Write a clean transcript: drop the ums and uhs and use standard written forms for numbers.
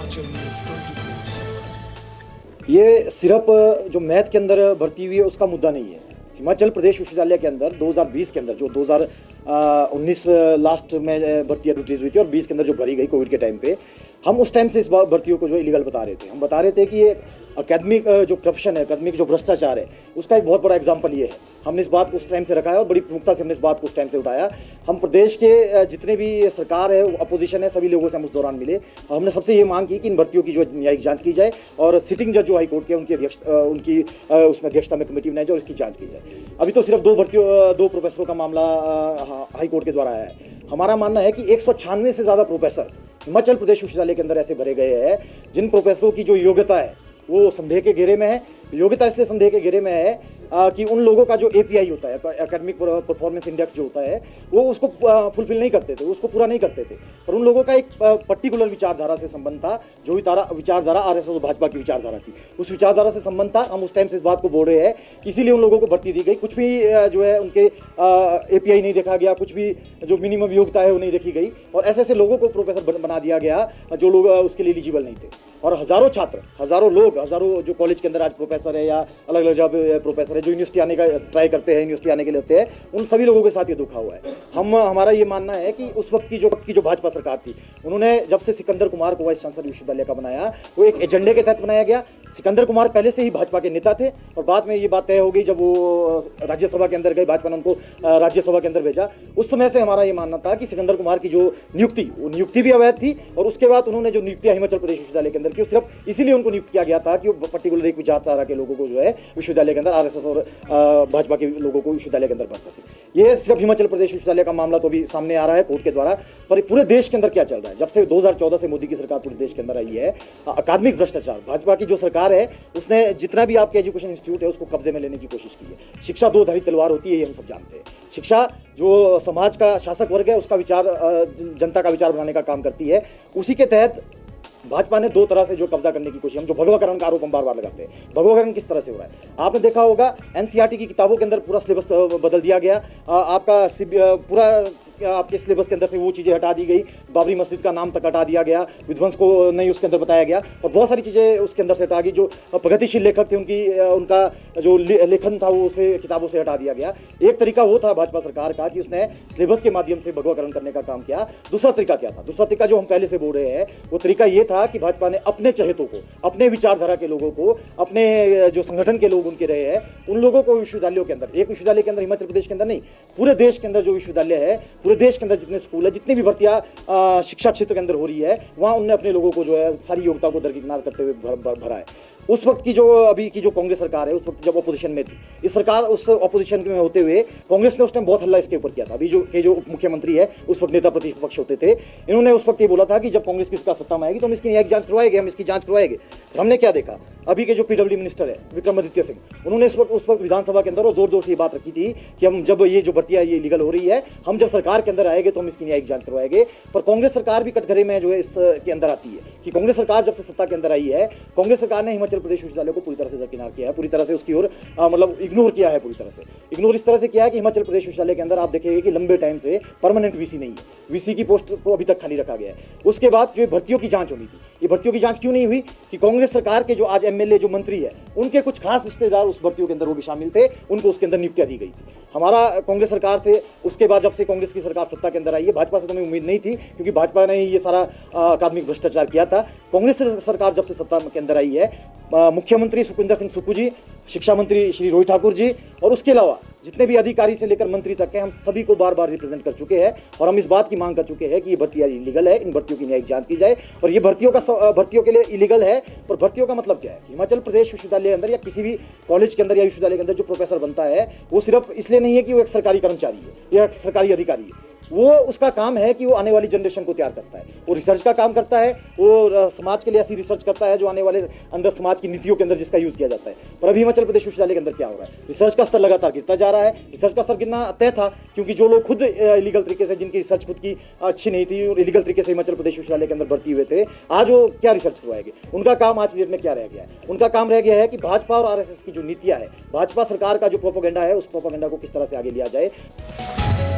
Himachal news 24। ये सिर्फ जो मैथ के अंदर भर्ती हुई है उसका मुद्दा नहीं है। हिमाचल प्रदेश विश्वविद्यालय के अंदर 2020 के अंदर जो 2019 लास्ट में भर्ती एडवर्टीज हुई थी और 20 के अंदर जो भरी गई कोविड के टाइम पे, हम उस टाइम से इस भर्तियों को जो इलीगल बता रहे थे। हम बता रहे थे कि ये अकेडमिक जो करप्शन है, अकेडमिक जो भ्रष्टाचार है, उसका एक बहुत बड़ा एग्जाम्पल ये है। हमने इस बात को उस टाइम से रखा है और बड़ी प्रमुखता से हमने इस बात को उस टाइम से उठाया। हम प्रदेश के जितने भी सरकार है, अपोजिशन है, सभी लोगों से हम उस दौरान मिले और हमने सबसे ये मांग की कि इन भर्तियों की जो न्यायिक जांच की जाए और सिटिंग जज जो हाई कोर्ट के उनकी उसमें अध्यक्षता में कमेटी बनाई जाए और इसकी जांच की जाए। अभी तो सिर्फ दो प्रोफेसरों का मामला हाई कोर्ट के द्वारा आया है। हमारा मानना है कि 196 से ज़्यादा प्रोफेसर हिमाचल प्रदेश विश्वविद्यालय के अंदर ऐसे भरे गए हैं जिन प्रोफेसरों की जो योग्यता है वो संदेह के घेरे में है। योग्यता इसलिए संदेह के घेरे में है कि उन लोगों का जो API होता है, एकेडमिक परफॉर्मेंस इंडेक्स जो होता है, वो उसको फुलफिल नहीं करते थे, उसको पूरा नहीं करते थे। पर उन लोगों का एक पर्टिकुलर विचारधारा से संबंध था, जो विचारधारा RSS और भाजपा की विचारधारा थी, उस विचारधारा से संबंध था। हम उस टाइम से इस बात को बोल रहे हैं कि इसीलिए उन लोगों को भर्ती दी गई। कुछ भी जो है उनके API नहीं देखा गया, कुछ भी जो मिनिमम योग्यता है वो नहीं देखी गई और ऐसे ऐसे लोगों को प्रोफेसर बना दिया गया जो लोग उसके लिए एलिजिबल नहीं थे। और हज़ारों छात्र, हज़ारों लोग, हज़ारों जो कॉलेज के अंदर आज प्रोफेसर है या अलग अलग जगह प्रोफेसर है, जो यूनिवर्सिटी आने का ट्राई करते हैं, यूनिवर्सिटी आने के लिए होते हैं, उन सभी लोगों के साथ ये दुखा हुआ है। हमारा ये मानना है कि उस वक्त की जो भाजपा सरकार थी, उन्होंने जब से सिकंदर कुमार को वाइस चांसलर विश्वविद्यालय का बनाया, वो एक एजेंडे के तहत बनाया गया। सिकंदर कुमार पहले से ही भाजपा के नेता थे और बाद में ये बात तय हो गई जब वो राज्यसभा के अंदर गए, भाजपा ने उनको राज्यसभा के अंदर भेजा। उस समय से हमारा ये मानना था कि सिकंदर कुमार की जो नियुक्ति भी अवैध थी और उसके बाद उन्होंने जो नियुक्तियां हिमाचल प्रदेश विश्वविद्यालय के अंदर की, सिर्फ इसीलिए उनको नियुक्त किया गया था कि वो पर्टिकुलर एक विचारधारा के लोगों को जो है विश्वविद्यालय के अंदर RSS और भाजपा के लोगों को विश्वविद्यालय के अंदर भर सके। ये सिर्फ हिमाचल प्रदेश विश्वविद्यालय का मामला तो भी सामने आ रहा है कोर्ट के द्वारा, पर पूरे देश के अंदर क्या चल रहा है। जब से 2014 से मोदी की सरकार पूरे देश के अंदर आई है, अकादमिक भ्रष्टाचार, भाजपा की जो सरकार है उसने जितना भी आपके एजुकेशन इंस्टीट्यूट है उसको कब्जे में लेने की कोशिश की है। शिक्षा दो धारी तलवार होती है, ये हम सब जानते हैं। शिक्षा जो समाज का शासक वर्ग है उसका विचार, जनता का विचार बनाने का काम करती है। उसी के तहत भाजपा ने दो तरह से जो कब्जा करने की कोशिश, हम जो भगवाकरण का आरोप हम बार बार लगाते हैं, भगवाकरण किस तरह से हो रहा है आपने देखा होगा। NCERT की किताबों के अंदर पूरा सिलेबस बदल दिया गया, आपका पूरा आपके सिलेबस के अंदर से वो चीज़ें हटा दी गई, बाबरी मस्जिद का नाम तक हटा दिया गया, विध्वंस को नहीं उसके अंदर बताया गया और बहुत सारी चीज़ें उसके अंदर से हटा गई। जो प्रगतिशील लेखक थे उनका जो लेखन था वो उसे किताबों से हटा दिया गया। एक तरीका वो था भाजपा सरकार का कि उसने सिलेबस के माध्यम से भगवाकरण करने का काम किया। दूसरा तरीका क्या था? दूसरा तरीका जो हम पहले से बोल रहे हैं वो तरीका ये था कि भाजपा ने अपने चहेतों को, अपने विचारधारा के लोगों को, अपने जो संगठन के लोग उनके रहे हैं, उन लोगों को विश्वविद्यालयों के अंदर, एक विश्वविद्यालय के अंदर, हिमाचल प्रदेश के अंदर नहीं, पूरे देश के अंदर जो विश्वविद्यालय है, पूरे देश के अंदर जितने स्कूल है, जितनी भी भर्तियां शिक्षा क्षेत्र के अंदर हो रही है, वहां उनने अपने लोगों को जो है सारी योग्यता को दरकिनार करते हुए भरा है। उस वक्त की जो अभी की जो कांग्रेस सरकार है, उस वक्त जब अपोजिशन में थी, इस सरकार उस अपोजिशन में होते हुए कांग्रेस ने उस टाइम बहुत हल्ला इसके ऊपर किया था। अभी जो उप मुख्यमंत्री है उस वक्त नेता प्रतिपक्ष होते थे, इन्होंने उस वक्त ये बोला था कि जब कांग्रेस की सरकार सत्ता में आएगी तो हम इसकी न्यायिक जांच करवाएंगे, हम इसकी जांच करवाएंगे। हमने क्या देखा? अभी के जो PWD मिनिस्टर है विक्रमादित्य सिंह, उन्होंने उस वक्त विधानसभा के अंदर और जोर जोर से ये बात रखी थी कि हम जब ये जो भर्तियां ये लीगल हो रही है, हम जब सरकार के अंदर आएंगे तो हम इसकी न्यायिक जांच करवाएंगे। पर कांग्रेस सरकार भी कटघरे में जो है इसके अंदर आती है कि कांग्रेस सरकार जब से सत्ता के अंदर आई है, कांग्रेस सरकार ने हिमाचल प्रदेश विश्वविद्यालय को पूरी तरह से दरकिनार किया है, पूरी तरह से उसकी ओर मतलब इग्नोर किया है। पूरी तरह से इग्नोर इस तरह से किया है कि हिमाचल प्रदेश विश्वविद्यालय के अंदर आप देखेंगे कि लंबे टाइम से परमानेंट VC नहीं है, VC की पोस्ट को अभी तक खाली रखा गया है। उसके बाद जो भर्तियों की जांच होनी थी, ये भर्तियों की जांच क्यों नहीं हुई? कि कांग्रेस सरकार के जो आज MLA जो मंत्री है, उनके कुछ खास रिश्तेदार उस भर्तियों के अंदर वो भी शामिल थे, उनको उसके अंदर नियुक्तियां दी गई थी। हमारा कांग्रेस सरकार से उसके बाद जब से कांग्रेस की सरकार सत्ता के अंदर आई है, भाजपा से तो हमें उम्मीद नहीं थी क्योंकि भाजपा ने ये सारा अकादमिक भ्रष्टाचार किया था। कांग्रेस सरकार जब से सत्ता के अंदर आई है, मुख्यमंत्री सुखविंदर सिंह सुक्खू जी, शिक्षा मंत्री श्री रोहित ठाकुर जी और उसके अलावा जितने भी अधिकारी से लेकर मंत्री तक के, हम सभी को बार बार रिप्रेजेंट कर चुके हैं और हम इस बात की मांग कर चुके हैं कि ये भर्तियां इलीगल है, इन भर्तियों की न्यायिक जांच की जाए। और ये भर्तियों के लिए इलीगल है, पर भर्तियों का मतलब क्या है? हिमाचल प्रदेश विश्वविद्यालय के अंदर या किसी भी कॉलेज के अंदर या विश्वविद्यालय के अंदर जो प्रोफेसर बनता है वो सिर्फ इसलिए नहीं है कि वो एक सरकारी कर्मचारी है या एक सरकारी अधिकारी है। वो उसका काम है कि वो आने वाली जनरेशन को तैयार करता है, वो रिसर्च का काम करता है, वो समाज के लिए ऐसी रिसर्च करता है जो आने वाले अंदर समाज की नीतियों के अंदर जिसका यूज़ किया जाता है। पर अभी हिमाचल प्रदेश विश्वविद्यालय के अंदर क्या हो रहा है? रिसर्च का स्तर लगातार गिरता जा रहा है। रिसर्च का स्तर गिरना तय था क्योंकि जो लोग खुद इलीगल तरीके से, जिनकी रिसर्च खुद की अच्छी नहीं थी और इलीगल तरीके से हिमाचल प्रदेश विश्वविद्यालय के अंदर भर्ती हुए थे, आज वो क्या रिसर्च करवाएंगे? उनका काम आज की डेट में क्या रह गया है? उनका काम रह गया है कि भाजपा और RSS की जो नीतियाँ है, भाजपा सरकार का जो प्रोपेगेंडा है, उस प्रोपेगेंडा को किस तरह से आगे लिया जाए।